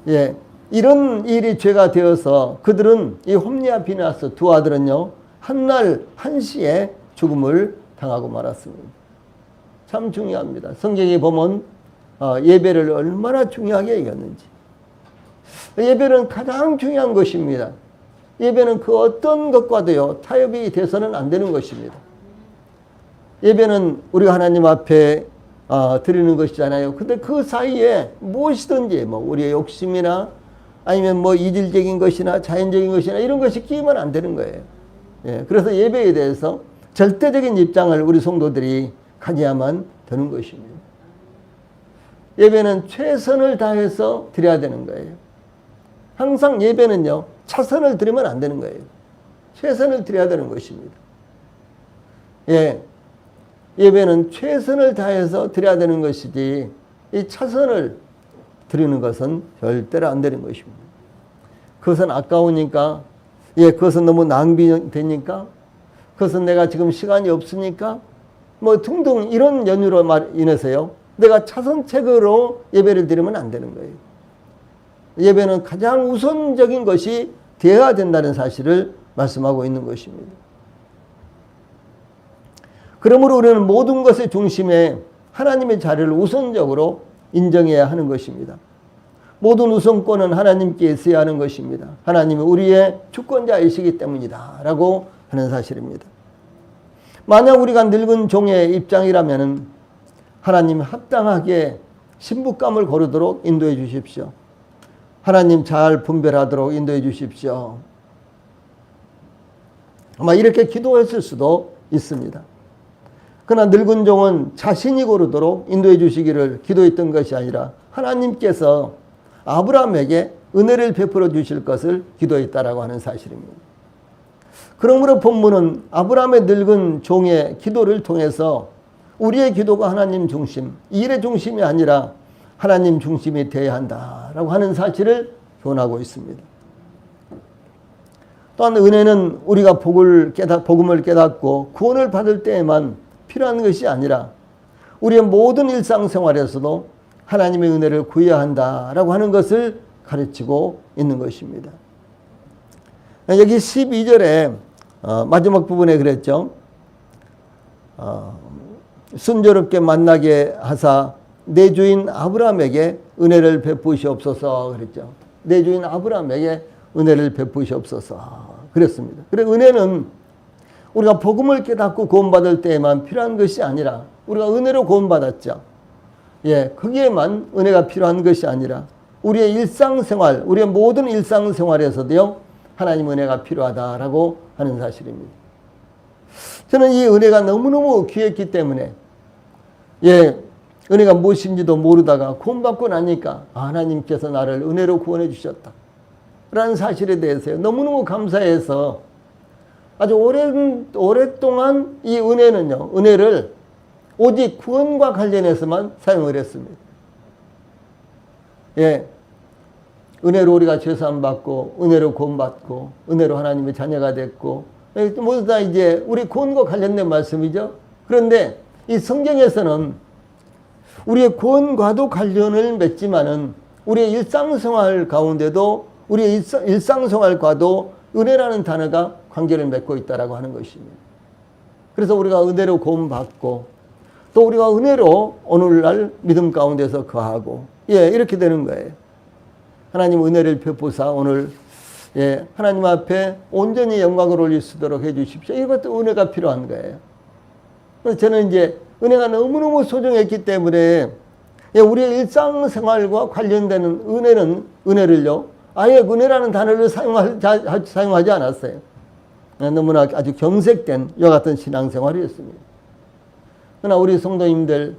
예, 이런 일이 죄가 되어서 그들은 이 홈리와 비느하스 두 아들은요, 한날 한시에 죽음을 당하고 말았습니다. 참 중요합니다. 성경에 보면 예배를 얼마나 중요하게 여겼는지. 예배는 가장 중요한 것입니다. 예배는 그 어떤 것과도요, 타협이 돼서는 안 되는 것입니다. 예배는 우리가 하나님 앞에 드리는 것이잖아요. 근데 그 사이에 무엇이든지 우리의 욕심이나 아니면 이질적인 것이나 자연적인 것이나 이런 것이 끼면 안 되는 거예요. 예, 그래서 예배에 대해서 절대적인 입장을 우리 성도들이 가져야만 되는 것입니다. 예배는 최선을 다해서 드려야 되는 거예요. 항상 예배는요, 차선을 드리면 안 되는 거예요. 최선을 드려야 되는 것입니다. 예, 예배는 최선을 다해서 드려야 되는 것이지 이 차선을 드리는 것은 절대로 안 되는 것입니다. 그것은 아까우니까, 예, 그것은 너무 낭비되니까, 그것은 내가 지금 시간이 없으니까, 등등 이런 연유로 인해서요, 내가 차선책으로 예배를 드리면 안 되는 거예요. 예배는 가장 우선적인 것이 되어야 된다는 사실을 말씀하고 있는 것입니다. 그러므로 우리는 모든 것의 중심에 하나님의 자리를 우선적으로 인정해야 하는 것입니다. 모든 우선권은 하나님께 있어야 하는 것입니다. 하나님이 우리의 주권자이시기 때문이다 라고 하는 사실입니다. 만약 우리가 늙은 종의 입장이라면 하나님 합당하게 신부감을 거르도록 인도해 주십시오. 하나님 잘 분별하도록 인도해 주십시오. 아마 이렇게 기도했을 수도 있습니다. 그러나 늙은 종은 자신이 고르도록 인도해 주시기를 기도했던 것이 아니라 하나님께서 아브라함에게 은혜를 베풀어 주실 것을 기도했다라고 하는 사실입니다. 그러므로 본문은 아브라함의 늙은 종의 기도를 통해서 우리의 기도가 하나님 중심, 이 일의 중심이 아니라 하나님 중심이 되어야 한다라고 하는 사실을 교훈하고 있습니다. 또한 은혜는 우리가 복음을 깨닫고 구원을 받을 때에만 필요한 것이 아니라 우리의 모든 일상생활에서도 하나님의 은혜를 구해야 한다라고 하는 것을 가르치고 있는 것입니다. 여기 12절에 마지막 부분에 그랬죠. 순조롭게 만나게 하사 내 주인 아브라함에게 은혜를 베푸시옵소서 그랬죠. 내 주인 아브라함에게 은혜를 베푸시옵소서 그랬습니다. 그래 은혜는 우리가 복음을 깨닫고 구원받을 때에만 필요한 것이 아니라 우리가 은혜로 구원받았죠. 예, 거기에만 은혜가 필요한 것이 아니라 우리의 일상생활, 우리의 모든 일상생활에서도요, 하나님 은혜가 필요하다라고 하는 사실입니다. 저는 이 은혜가 너무너무 귀했기 때문에, 예, 은혜가 무엇인지도 모르다가 구원받고 나니까 하나님께서 나를 은혜로 구원해 주셨다 라는 사실에 대해서 너무너무 감사해서 아주 오랫동안 이 은혜는요, 은혜를 오직 구원과 관련해서만 사용을 했습니다. 예, 은혜로 우리가 죄사함 받고 은혜로 구원받고 은혜로 하나님의 자녀가 됐고 모두 다 이제 우리 구원과 관련된 말씀이죠. 그런데 이 성경에서는 우리의 구원과도 관련을 맺지만은 우리의 일상생활 가운데도 우리의 일상생활과도 은혜라는 단어가 관계를 맺고 있다라고 하는 것입니다. 그래서 우리가 은혜로 구원받고 또 우리가 은혜로 오늘날 믿음 가운데서 거하고, 예, 이렇게 되는 거예요. 하나님 은혜를 베푸사 오늘, 예, 하나님 앞에 온전히 영광을 올릴 수 있도록 해 주십시오. 이것도 은혜가 필요한 거예요. 그래서 저는 이제 은혜가 너무너무 소중했기 때문에, 예, 우리의 일상생활과 관련되는 은혜를요, 아예 은혜라는 단어를 사용하지 않았어요. 너무나 아주 경색된 이와 같은 신앙생활이었습니다. 그러나 우리 성도님들,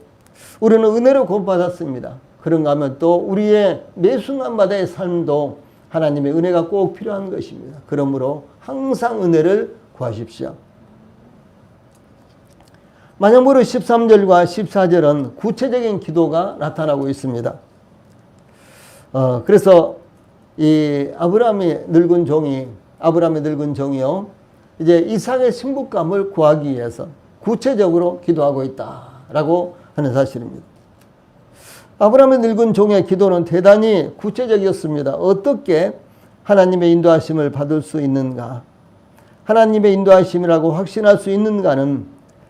우리는 은혜로 구원받았습니다. 그런가 하면 또 우리의 매 순간마다의 삶도 하나님의 은혜가 꼭 필요한 것입니다. 그러므로 항상 은혜를 구하십시오. 마녀무로 13절과 14절은 구체적인 기도가 나타나고 있습니다. 그래서 이 아브라함의 늙은 종이요. 이제 이삭의 신부감을 구하기 위해서 구체적으로 기도하고 있다라고 하는 사실입니다. 아브라함의 늙은 종의 기도는 대단히 구체적이었습니다. 어떻게 하나님의 인도하심을 받을 수 있는가? 하나님의 인도하심이라고 확신할 수 있는가는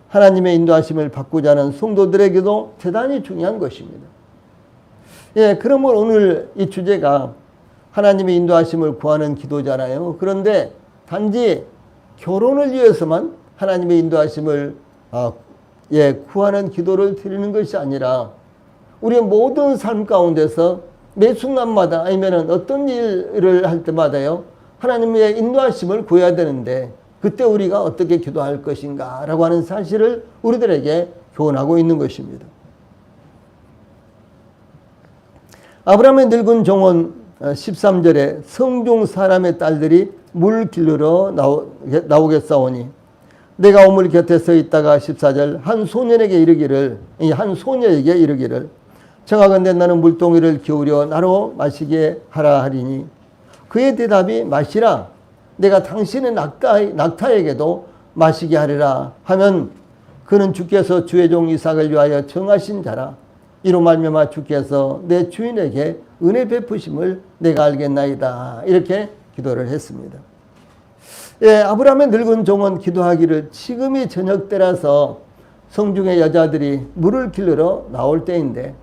하나님의 인도하심을 받고자 하는 성도들에게도 대단히 중요한 것입니다. 예, 그러면 오늘 이 주제가 하나님의 인도하심을 구하는 기도잖아요. 그런데 단지 결혼을 위해서만 하나님의 인도하심을 구하는 기도를 드리는 것이 아니라 우리의 모든 삶 가운데서 매 순간마다 아니면 어떤 일을 할 때마다요, 하나님의 인도하심을 구해야 되는데 그때 우리가 어떻게 기도할 것인가 라고 하는 사실을 우리들에게 교훈하고 있는 것입니다. 아브라함의 늙은 종은 13절에 성중 사람의 딸들이 물 길르러 나오겠사오니 내가 우물 곁에 서 있다가 14절 한 소년에게 이르기를 청하건대 나는 물동이를 기울여 나로 마시게 하라 하리니 그의 대답이 마시라 내가 당신의 낙타에게도 마시게 하리라 하면 그는 주께서 주의 종 이삭을 위하여 정하신 자라 이로 말미암아 주께서 내 주인에게 은혜 베푸심을 내가 알겠나이다. 이렇게 기도를 했습니다. 예, 아브라함의 늙은 종은 기도하기를 지금이 저녁 때라서 성중의 여자들이 물을 길르러 나올 때인데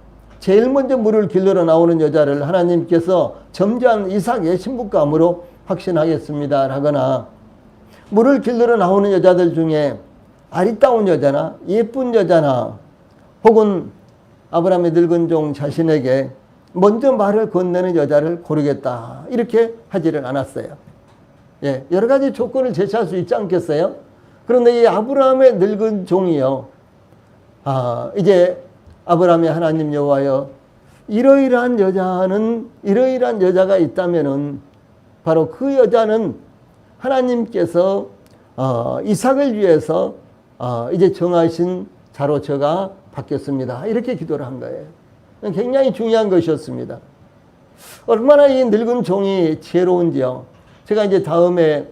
제일 먼저 물을 길르러 나오는 여자를 하나님께서 점잖은 이삭의 신부감으로 확신하겠습니다 라거나 물을 길르러 나오는 여자들 중에 아리따운 여자나 예쁜 여자나 혹은 아브라함의 늙은 종 자신에게 먼저 말을 건네는 여자를 고르겠다 이렇게 하지를 않았어요. 예, 여러 가지 조건을 제시할 수 있지 않겠어요? 그런데 이 아브라함의 늙은 종이요, 이제 아브라함이 하나님 여호와여 이러이러한 여자가 있다면은 바로 그 여자는 하나님께서 이삭을 위해서 이제 정하신 자로 저가 받겠습니다. 이렇게 기도를 한 거예요. 굉장히 중요한 것이었습니다. 얼마나 이 늙은 종이 지혜로운지요. 제가 이제 다음에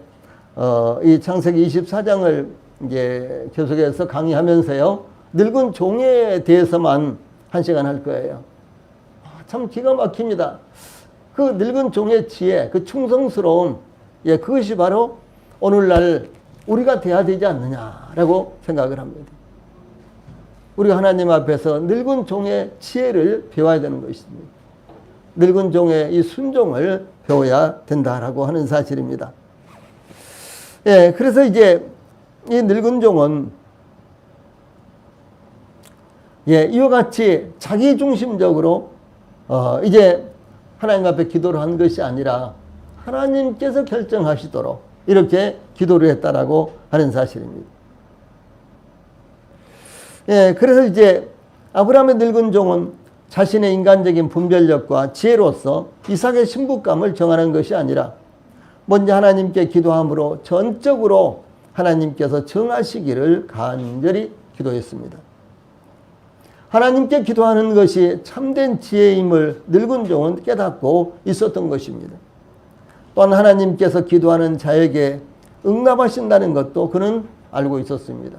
이 창세기 24장을 이제 계속해서 강의하면서요, 늙은 종에 대해서만 1시간 할 거예요. 참 기가 막힙니다. 그 늙은 종의 지혜, 그 충성스러움, 예, 그것이 바로 오늘날 우리가 돼야 되지 않느냐라고 생각을 합니다. 우리가 하나님 앞에서 늙은 종의 지혜를 배워야 되는 것입니다. 늙은 종의 이 순종을 배워야 된다라고 하는 사실입니다. 예, 그래서 이제 이 늙은 종은 이와 같이 자기중심적으로 이제 하나님 앞에 기도를 한 것이 아니라 하나님께서 결정하시도록 이렇게 기도를 했다라고 하는 사실입니다. 예, 그래서 이제 아브라함의 늙은 종은 자신의 인간적인 분별력과 지혜로서 이삭의 신부감을 정하는 것이 아니라 먼저 하나님께 기도함으로 전적으로 하나님께서 정하시기를 간절히 기도했습니다. 하나님께 기도하는 것이 참된 지혜임을 늙은 종은 깨닫고 있었던 것입니다. 또한 하나님께서 기도하는 자에게 응답하신다는 것도 그는 알고 있었습니다.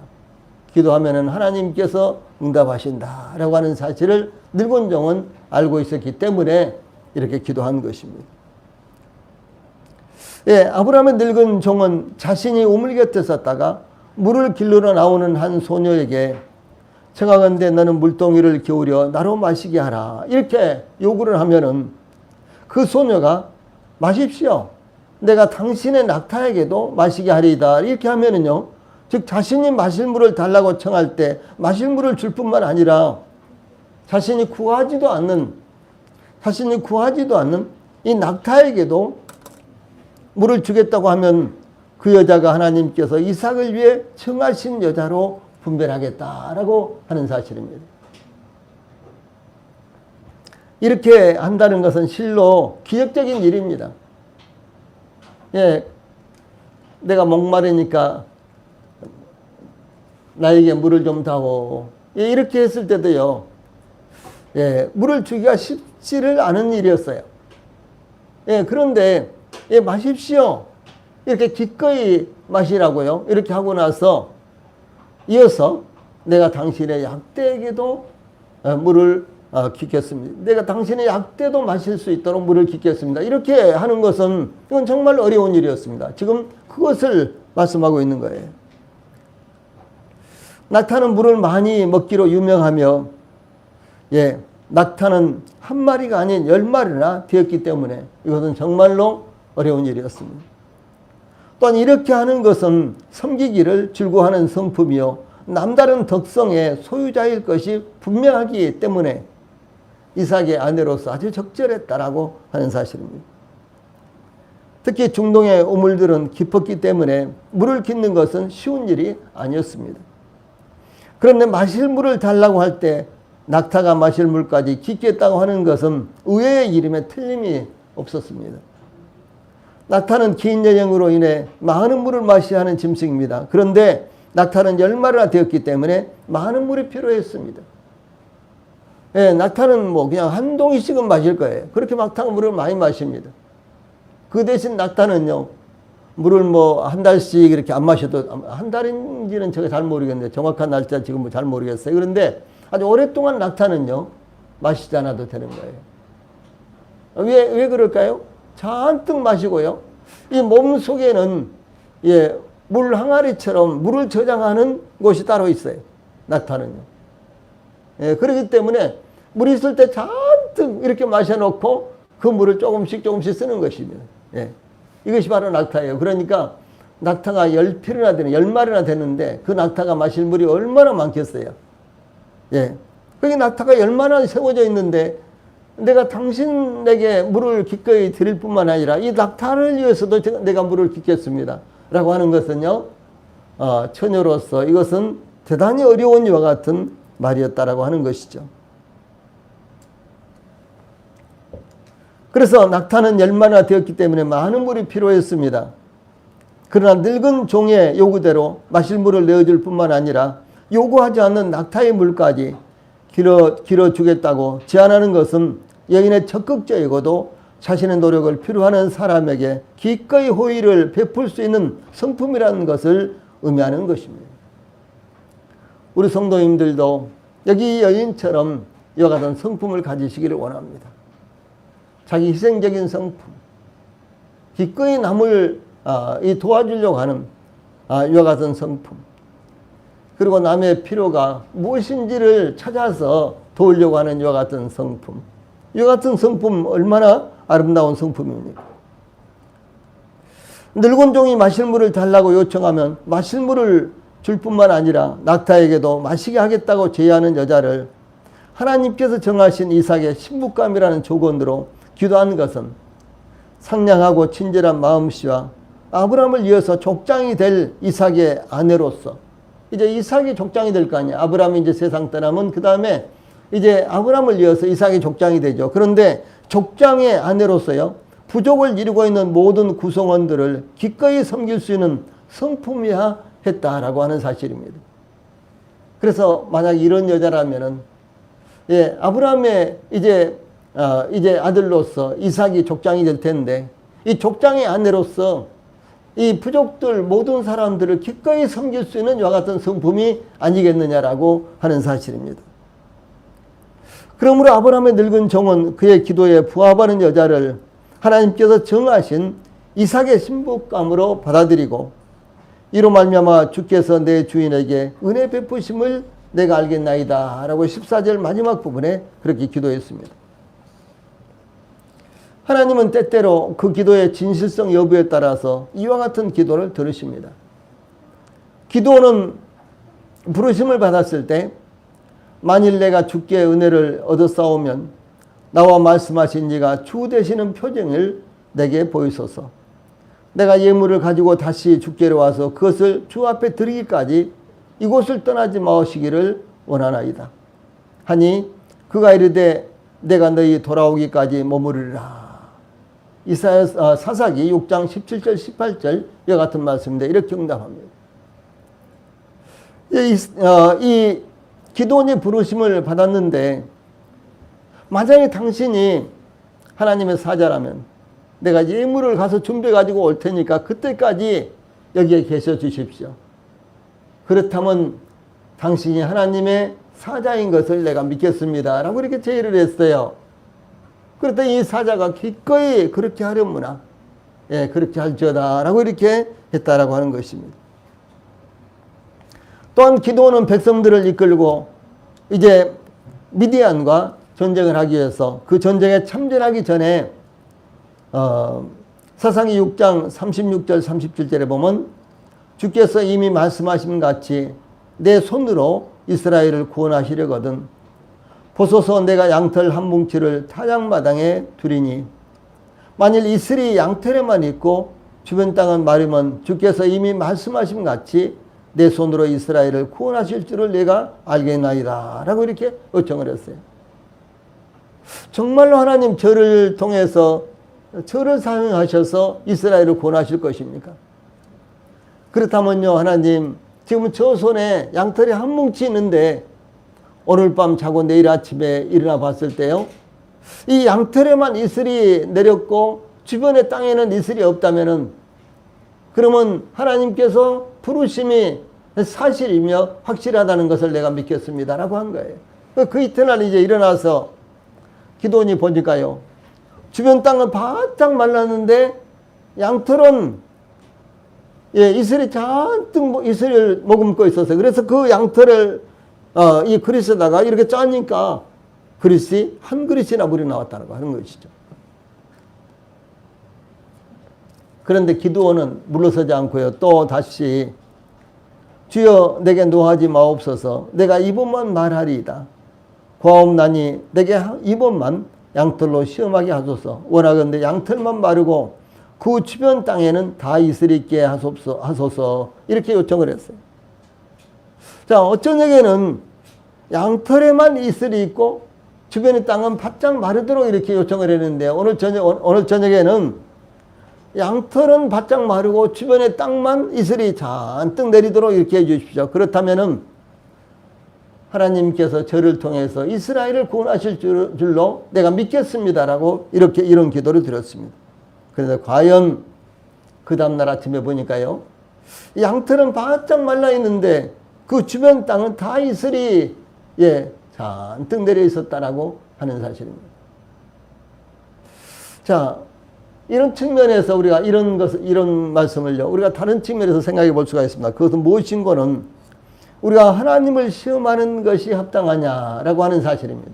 기도하면은 하나님께서 응답하신다라고 하는 사실을 늙은 종은 알고 있었기 때문에 이렇게 기도한 것입니다. 예, 아브라함의 늙은 종은 자신이 우물 곁에 섰다가 물을 길르러 나오는 한 소녀에게 청하건대 너는 물동이를 기울여 나로 마시게 하라 이렇게 요구를 하면은 그 소녀가 마십시오. 내가 당신의 낙타에게도 마시게 하리이다 이렇게 하면은요, 즉 자신이 마실 물을 달라고 청할 때 마실 물을 줄 뿐만 아니라 자신이 구하지도 않는 이 낙타에게도 물을 주겠다고 하면 그 여자가 하나님께서 이삭을 위해 청하신 여자로 분별하겠다라고 하는 사실입니다. 이렇게 한다는 것은 실로 기적적인 일입니다. 예, 내가 목마르니까 나에게 물을 좀 다오. 예, 이렇게 했을 때도요, 예, 물을 주기가 쉽지를 않은 일이었어요. 예, 그런데 예, 마십시오. 이렇게 기꺼이 마시라고요. 이렇게 하고 나서 이어서 내가 당신의 약대에게도 물을 깃겠습니다. 내가 당신의 약대도 마실 수 있도록 물을 깃겠습니다. 이렇게 하는 것은 이건 정말 어려운 일이었습니다. 지금 그것을 말씀하고 있는 거예요. 낙타는 물을 많이 먹기로 유명하며 예, 낙타는 한 마리가 아닌 10마리나 되었기 때문에 이것은 정말로 어려운 일이었습니다. 또한 이렇게 하는 것은 섬기기를 즐거워하는 성품이요 남다른 덕성의 소유자일 것이 분명하기 때문에 이삭의 아내로서 아주 적절했다라고 하는 사실입니다. 특히 중동의 우물들은 깊었기 때문에 물을 깃는 것은 쉬운 일이 아니었습니다. 그런데 마실 물을 달라고 할 때 낙타가 마실 물까지 깃겠다고 하는 것은 의외의 일임에 틀림이 없었습니다. 낙타는 긴 여행으로 인해 많은 물을 마셔야 하는 짐승입니다. 그런데 낙타는 10마리나 되었기 때문에 많은 물이 필요했습니다. 예, 낙타는 뭐 그냥 한 동이씩은 마실 거예요. 그렇게 낙타가 물을 많이 마십니다. 그 대신 낙타는요, 물을 뭐 한 달씩 이렇게 안 마셔도, 한 달인지는 제가 잘 모르겠는데, 정확한 날짜 지금 뭐 잘 모르겠어요. 그런데 아주 오랫동안 낙타는요, 마시지 않아도 되는 거예요. 왜 그럴까요? 잔뜩 마시고요. 이 몸 속에는 예, 물 항아리처럼 물을 저장하는 곳이 따로 있어요. 낙타는요. 예, 그렇기 때문에 물이 있을 때 잔뜩 이렇게 마셔놓고 그 물을 조금씩 쓰는 것입니다. 예, 이것이 바로 낙타예요. 그러니까 낙타가 10마리나 되는데 그 낙타가 마실 물이 얼마나 많겠어요. 예, 거기 낙타가 10마리나 세워져 있는데 내가 당신에게 물을 기꺼이 드릴 뿐만 아니라 이 낙타를 위해서도 내가 물을 깃겠습니다. 라고 하는 것은요, 처녀로서 이것은 대단히 어려운 이와 같은 말이었다라고 하는 것이죠. 그래서 낙타는 10마리나 되었기 때문에 많은 물이 필요했습니다. 그러나 늙은 종의 요구대로 마실 물을 내어줄 뿐만 아니라 요구하지 않는 낙타의 물까지 길어주겠다고 제안하는 것은 여인의 적극적이고도 자신의 노력을 필요하는 사람에게 기꺼이 호의를 베풀 수 있는 성품이라는 것을 의미하는 것입니다. 우리 성도님들도 여기 여인처럼 이와 같은 성품을 가지시기를 원합니다. 자기 희생적인 성품, 기꺼이 남을 도와주려고 하는 이와 같은 성품, 그리고 남의 필요가 무엇인지를 찾아서 도우려고 하는 이와 같은 성품. 이와 같은 성품 얼마나 아름다운 성품입니까? 늙은 종이 마실 물을 달라고 요청하면 마실 물을 줄 뿐만 아니라 낙타에게도 마시게 하겠다고 제의하는 여자를 하나님께서 정하신 이삭의 신부감이라는 조건으로 기도한 것은 상냥하고 친절한 마음씨와 아브라함을 이어서 족장이 될 이삭의 아내로서 이제 이삭이 족장이 될 거 아니에요. 아브라함이 이제 세상 떠나면 그 다음에 이제 아브라함을 이어서 이삭이 족장이 되죠. 그런데 족장의 아내로서요, 부족을 이루고 있는 모든 구성원들을 기꺼이 섬길 수 있는 성품이야 했다라고 하는 사실입니다. 그래서 만약 이런 여자라면은 예, 아브라함의 이제 아들로서 이삭이 족장이 될 텐데 이 족장의 아내로서 이 부족들 모든 사람들을 기꺼이 섬길 수 있는 이와 같은 성품이 아니겠느냐라고 하는 사실입니다. 그러므로 아브라함의 늙은 종은 그의 기도에 부합하는 여자를 하나님께서 정하신 이삭의 신부감으로 받아들이고 이로 말미암아 주께서 내 주인에게 은혜 베푸심을 내가 알겠나이다 라고 14절 마지막 부분에 그렇게 기도했습니다. 하나님은 때때로 그 기도의 진실성 여부에 따라서 이와 같은 기도를 들으십니다. 기도는 부르심을 받았을 때 만일 내가 주께 은혜를 얻었사오면 나와 말씀하신 이가 주 되시는 표징을 내게 보이소서. 내가 예물을 가지고 다시 주께로 와서 그것을 주 앞에 드리기까지 이곳을 떠나지 마시기를 원하나이다. 하니 그가 이르되 내가 너희 돌아오기까지 머무르리라. 이사야 사사기 6장 17절 18절 이와 같은 말씀인데 이렇게 응답합니다. 이 기도원이 부르심을 받았는데 만약에 당신이 하나님의 사자라면 내가 예물을 가서 준비해 가지고 올 테니까 그때까지 여기에 계셔 주십시오. 그렇다면 당신이 하나님의 사자인 것을 내가 믿겠습니다. 라고 이렇게 제의를 했어요. 그랬더니 이 사자가 기꺼이 그렇게 하려무나, 예, 그렇게 할지어다. 라고 이렇게 했다라고 하는 것입니다. 또한 기드온은 백성들을 이끌고 이제 미디안과 전쟁을 하기 위해서 그 전쟁에 참전하기 전에 사사기 6장 36절 37절에 보면 주께서 이미 말씀하신 같이 내 손으로 이스라엘을 구원하시려거든 보소서 내가 양털 한 뭉치를 타작마당에 두리니 만일 이슬이 양털에만 있고 주변 땅은 마르면 주께서 이미 말씀하신 같이 내 손으로 이스라엘을 구원하실 줄을 내가 알겠나이다 라고 이렇게 요청을 했어요. 정말로 하나님 저를 통해서 저를 사용하셔서 이스라엘을 구원하실 것입니까? 그렇다면요, 하나님 지금 저 손에 양털이 한 뭉치 있는데 오늘 밤 자고 내일 아침에 일어나 봤을 때요, 이 양털에만 이슬이 내렸고 주변의 땅에는 이슬이 없다면은 그러면 하나님께서 부르심이 사실이며 확실하다는 것을 내가 믿겠습니다 라고 한 거예요. 그 이튿날 이제 일어나서 기드온이 보니까요, 주변 땅은 바짝 말랐는데 양털은, 예, 이슬이 잔뜩 이슬을 머금고 있었어요. 그래서 그 양털을 이 그릇에다가 이렇게 짜니까 그릇이 한 그릇이나 물이 나왔다고 하는 것이죠. 그런데 기드온은 물러서지 않고요, 또 다시 주여 내게 노하지 마옵소서. 내가 이번만 말하리이다. 고하옵나니 내게 이번만 양털로 시험하게 하소서. 원하건대 양털만 마르고 그 주변 땅에는 다 이슬이 있게 하소서. 이렇게 요청을 했어요. 자, 어쩌냐에는 양털에만 이슬이 있고 주변의 땅은 바짝 마르도록 이렇게 요청을 했는데 오늘 저녁에는 양털은 바짝 마르고 주변의 땅만 이슬이 잔뜩 내리도록 이렇게 해 주십시오. 그렇다면은 하나님께서 저를 통해서 이스라엘을 구원하실 줄로 내가 믿겠습니다라고 이런 기도를 드렸습니다. 그런데 과연 그 다음날 아침에 보니까요, 양털은 바짝 말라 있는데 그 주변 땅은 다 이슬이, 예, 잔뜩 내려 있었다라고 하는 사실입니다. 자, 이런 측면에서 우리가 이런 말씀을요, 우리가 다른 측면에서 생각해 볼 수가 있습니다. 그것은 무엇인고는 우리가 하나님을 시험하는 것이 합당하냐라고 하는 사실입니다.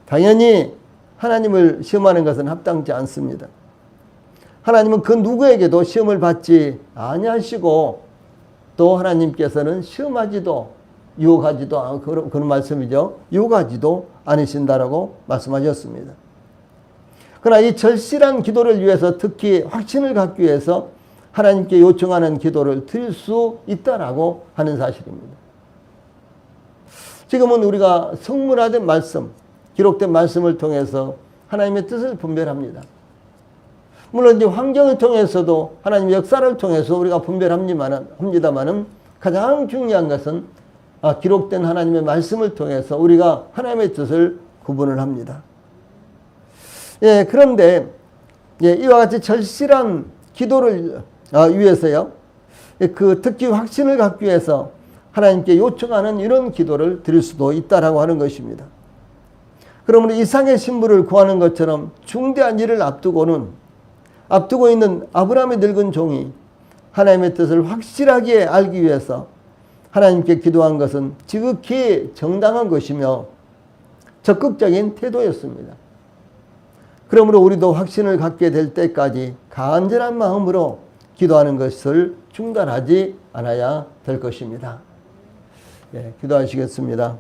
당연히 하나님을 시험하는 것은 합당치 않습니다. 하나님은 그 누구에게도 시험을 받지 아니하시고 또 하나님께서는 시험하지도 유혹하지도 그런 말씀이죠. 유혹하지도 않으신다라고 말씀하셨습니다. 그러나 이 절실한 기도를 위해서 특히 확신을 갖기 위해서 하나님께 요청하는 기도를 드릴 수 있다라고 하는 사실입니다. 지금은 우리가 성문화된 말씀, 기록된 말씀을 통해서 하나님의 뜻을 분별합니다. 물론 이제 환경을 통해서도 하나님의 역사를 통해서 우리가 분별합니다만은 가장 중요한 것은 기록된 하나님의 말씀을 통해서 우리가 하나님의 뜻을 구분을 합니다. 예, 그런데 이와 같이 절실한 기도를 위해서요, 특히 확신을 갖기 위해서 하나님께 요청하는 이런 기도를 드릴 수도 있다라고 하는 것입니다. 그러므로 이삭의 신부를 구하는 것처럼 중대한 일을 앞두고 있는 아브라함의 늙은 종이 하나님의 뜻을 확실하게 알기 위해서 하나님께 기도한 것은 지극히 정당한 것이며 적극적인 태도였습니다. 그러므로 우리도 확신을 갖게 될 때까지 간절한 마음으로 기도하는 것을 중단하지 않아야 될 것입니다. 예, 기도하시겠습니다.